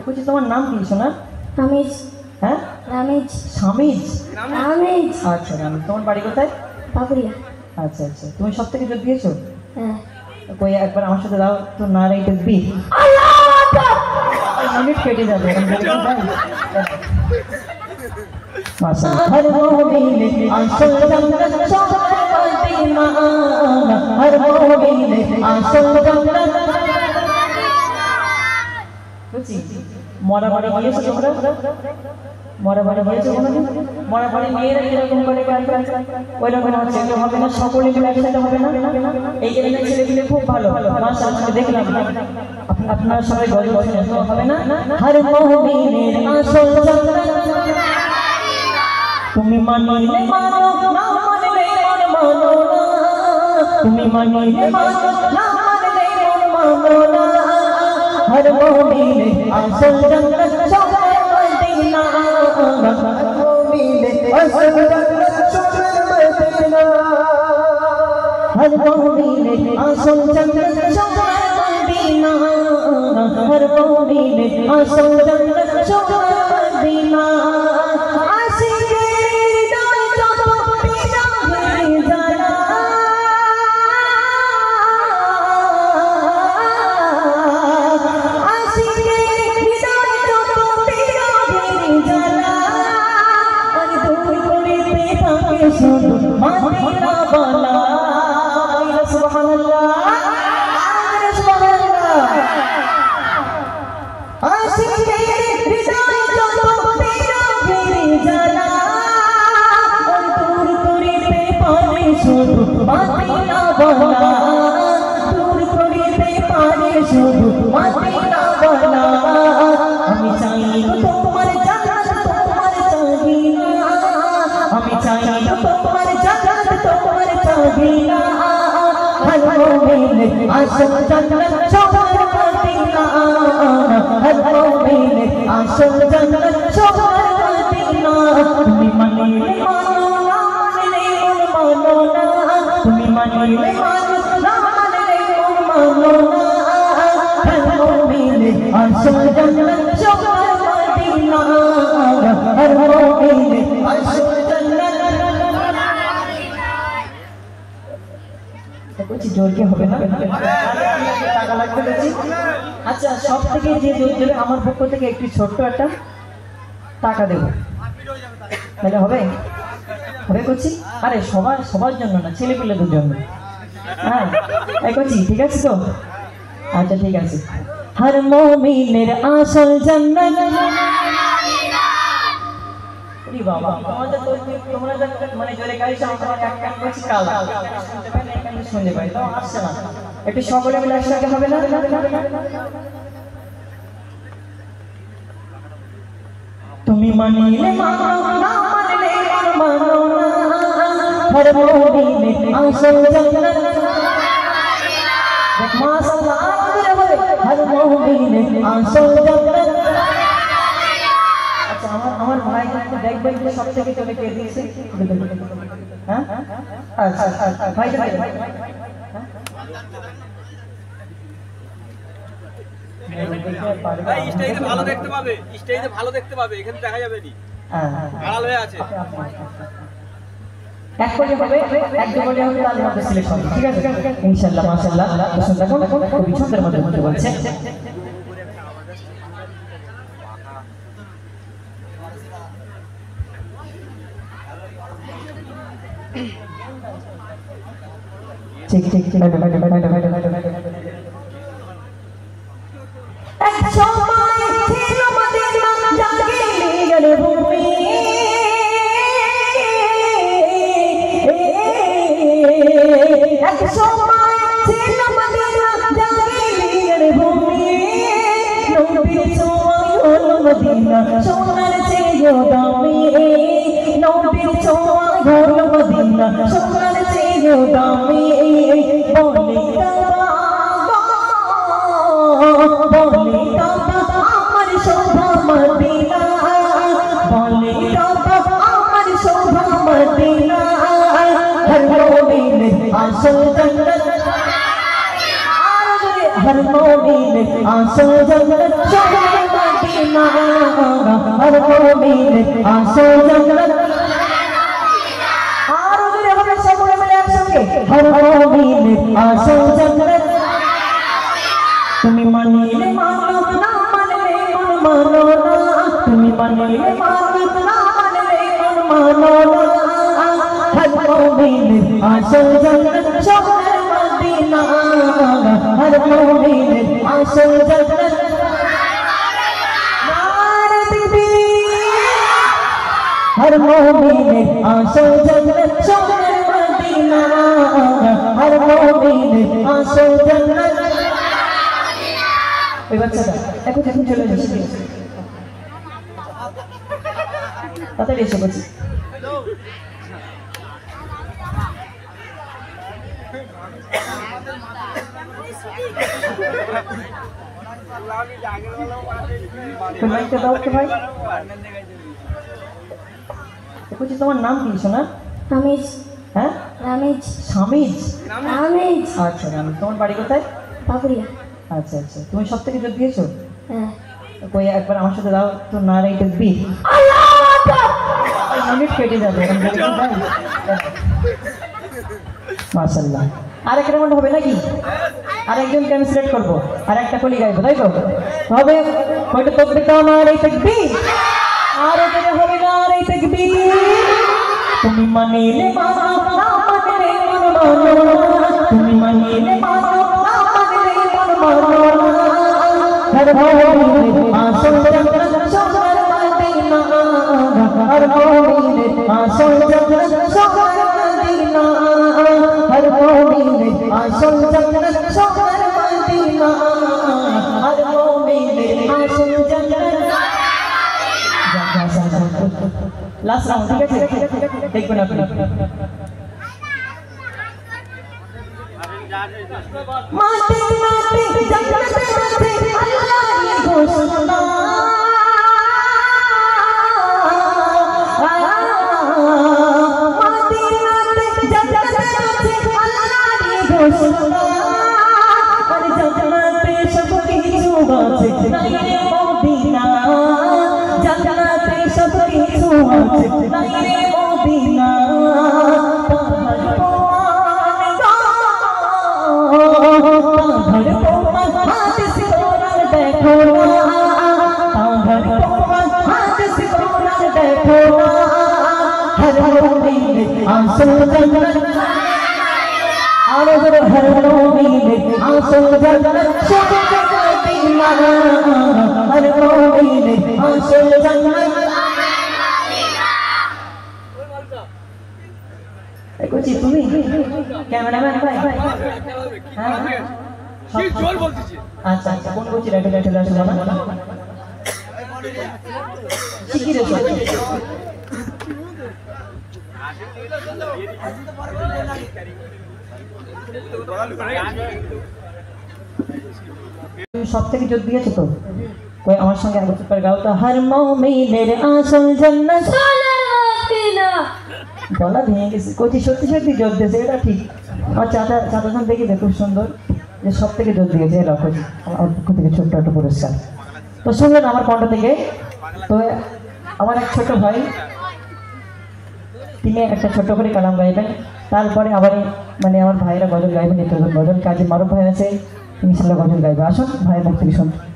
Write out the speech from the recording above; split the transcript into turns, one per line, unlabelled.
বলছি তোমার নাম কি শোনা?
রামেশ।
হ্যাঁ
রামেশ।
স্বামীজ।
রামেশ।
আচ্ছা রামেশ। তোমার বাড়ি কোথায়?
বাবুরিয়া।
আচ্ছা আচ্ছা, তুমি সব থেকে যোগ দিয়েছো?
হ্যাঁ।
কই একবার আমার সাথে দাও তো, না রে দেখবি মিনিট কেটে যাবে। हर मोहब्बे आंसू जन्नत शोहर मदीना, हर मोहब्बे आंसू जन्नत। বুঝছি মরা বাড়ি গিয়েছো তোমরা? মরা বাড়ি গিয়েছো কোনোদিন? মরা বাড়ি মেয়েরা কিরকম করে গান গায় ওই রকম হচ্ছে, কেউ হবে না, সকলে মিলে একসাথে হবে না। এই এলাকার ছেলেপিলে খুব ভালো, মাশাআল্লাহ দেখলাম। আপনারা সবাই গজল শোনেন তো হবে না? हर मोहब्बे आंसू जन्नत, তুমি মানিলে মানো না মানলে মন মানো না, তুমি মানিলে মানো না মানলে মন মানো না। हर मोहब्बे आंसू जन्नत शोहर मदीना, हर मोहब्बे आंसू जन्नत शोहर मदीना, हर मोहब्बे आंसू जन्नत शोहर मदीना, हर मोहब्बे आंसू जन्नत शोहर मदीना। আমি চাই তোমার জান্নাত তোমার চাহি না, আমি চাই তোমার জান্নাত তোমার চাহি না। हर मोहब्बे आंसू जन्नत शोहर मदीना, हर मोहब्बे आंसू जन्नत शोहर मदीना। তুমি মানিলে মানো না মানলে মন মানো না, তুমি মানিলে মানো না মানলে মন মানো না। हर मोहब्बे आंसू जन्नत शोहर मदीना, हर मोहब्बे आंसू जन्नत। বলছি জোরকে হবে না, টাকা লাগবে বলছি। আচ্ছা সব থেকে যে জোর দেবে আমার পক্ষ থেকে একটু ছোট্ট একটা টাকা দেবো, তাহলে হবে? হবে করছি? আরে সবার জন্য না, ছেলেপিলেদের জন্য। হ্যাঁ এই করছি, ঠিক আছে তো? আচ্ছা ঠিক আছে। हर मोमिनेर आसल जन्नत, ওরে বাবা তোমাদের তো তোমরা মানে জোরে গাইছো, আমার এক কান করছি কালা শুনতে পাই না, এক কান শুনতে পাই তো আসছে না। একটু সকলে মিলে একসাথে হবে না? তুমি মানিলে মানো না মানলে মন মানো না। हर मोहब्बे आंसू जन्नत, माशाअल्लाह हर मोहब्बे आंसू जन्नत। अच्छा আমার ভাই কিন্তু দেখবেন যে সব থেকে চলে কে দিয়েছে? হ্যাঁ আচ্ছা ভাই ভাই
ভাই স্টেজে ভালো দেখতে পাবে, স্টেজে ভালো দেখতে পাবে, এখানে দেখা যাবে নি। হ্যাঁ আড়াল হয়ে আছে।
এক করে হবে, এক দুবারে হবে, তার মধ্যে সিলেকশন, ঠিক আছে ইনশাআল্লাহ। মাশাআল্লাহ দর্শক দেখুন খুব ছন্দের মধ্যে বলছে। ঠিক ঠিক ঠিক এক সময় ছিল মদিনা জাগিয়ে গেল ভূমি, এক সময় ছিল মদিনা জাগিয়ে গেল ভূমি। নবীর ছোঁয়ায় হলো মদিনা সোনার চেয়েও দামি, নবীর ছোঁয়ায় হলো মদিনা সোনার চেয়েও দামি। বলে বলে আমার শোভা মদিনা, বলে আমার শোভা মদিনা। हर मोमिन आंसू जन्नत, हर मोमिन आंसू जन्नत शोहर मदीना। আসো জান্নাত আর ওদের হবে সকলে মিলে একসঙ্গে হর মমিনের আসো জান্নাত তুমি মানিলে মানো না মানলে মন মানো না তুমি মানিলে মানো না মানলে মন মানো না হর মমিনের আসো জান্নাত শহর মদিনা হর মমিনের আসো জান্নাত हर मोमिन आशो जन्नत शहर मदीना हर मोमिन आशो जन्नत ওই বাচ্চাটা এখন চলে যাচ্ছে তাড়াতাড়ি এসে বলছি তোমাকে দাও তো ভাই বলছি তোমার নাম কি সোনা
রামেশ
হ্যাঁ
রামেশ
স্বামীজ
রামেশ
আচ্ছা রামেশ তোমার বাড়ি কোথায়
বাবুরিয়া
আচ্ছা আচ্ছা তুমি সব থেকে যোগ দিয়েছো
হ্যাঁ
কই একবার আমার সাথে দাও তো না রে বি মিনিট কেটে যাবে মাশাআল্লাহ আর এক রাউন্ড হবে নাকি আর একজন কে আমি সিলেক্ট করবো আর একটা কলি গাইবো তাই তো হবে কয়টা তাকবীর দাও না রে তাকবীর আর ওদের হবে না রে তাকবীর তুমি মানিলে মানো না মানলে মন মানো না তুমি মানিলে মানো না মানলে মন মানো না হর মোমিনে আসো জান্নাত শহর মদিনা হর মোমিনে আসো জান্নাত শহর মদিনা হর মোমিনে আসো জান্নাত শহর মদিনা হর মোমিনে আসো জান্নাত লাস্ট রাউন্ড ঠিক আছে দেখবেন আপনি মাটি মাটি জান্নাতে আছে আল্লাহর ঘোষণা মাটি মাটি জান্নাতে আছে আল্লাহর ঘোষণা আর জান্নাতে সব কিছু আছে নাই রে মদিনা জান্নাতে সব কিছু আছে নাই রে মদিনা তুমি ক্যামেরাম্যান ভাই হ্যাঁ
কি জোর বলতেছি
আচ্ছা আচ্ছা কোন বলছি রেডি রেডি আসলে না শিখি রে সব থেকে যোগ দিয়েছো তো কই আমার সঙ্গে এক বছর পর গাও তো হর মুমিনের আসল জান্নাত গলা ভেঙে গেছে কোচি সত্যি সত্যি যোগ দিয়েছে এটা ঠিক আমার চাচাখান দেখি খুব সুন্দর যে সব থেকে যোগ দিয়েছে এটা আমার পক্ষ থেকে ছোট্ট একটা পুরস্কার তো শুনলেন আমার কণ্ঠ থেকে তো আমার এক ছোট ভাই তিনি একটা ছোট্ট করে কালাম গাইবেন তারপরে আবার মানে আমার ভাইরা গজল গাইবেন নিত্য গজল কাজী মারুফ ভাই আছে ইনশাল্লাহ গজল গাইবে আসুন ভাইয়ের মুখ থেকে শুনুন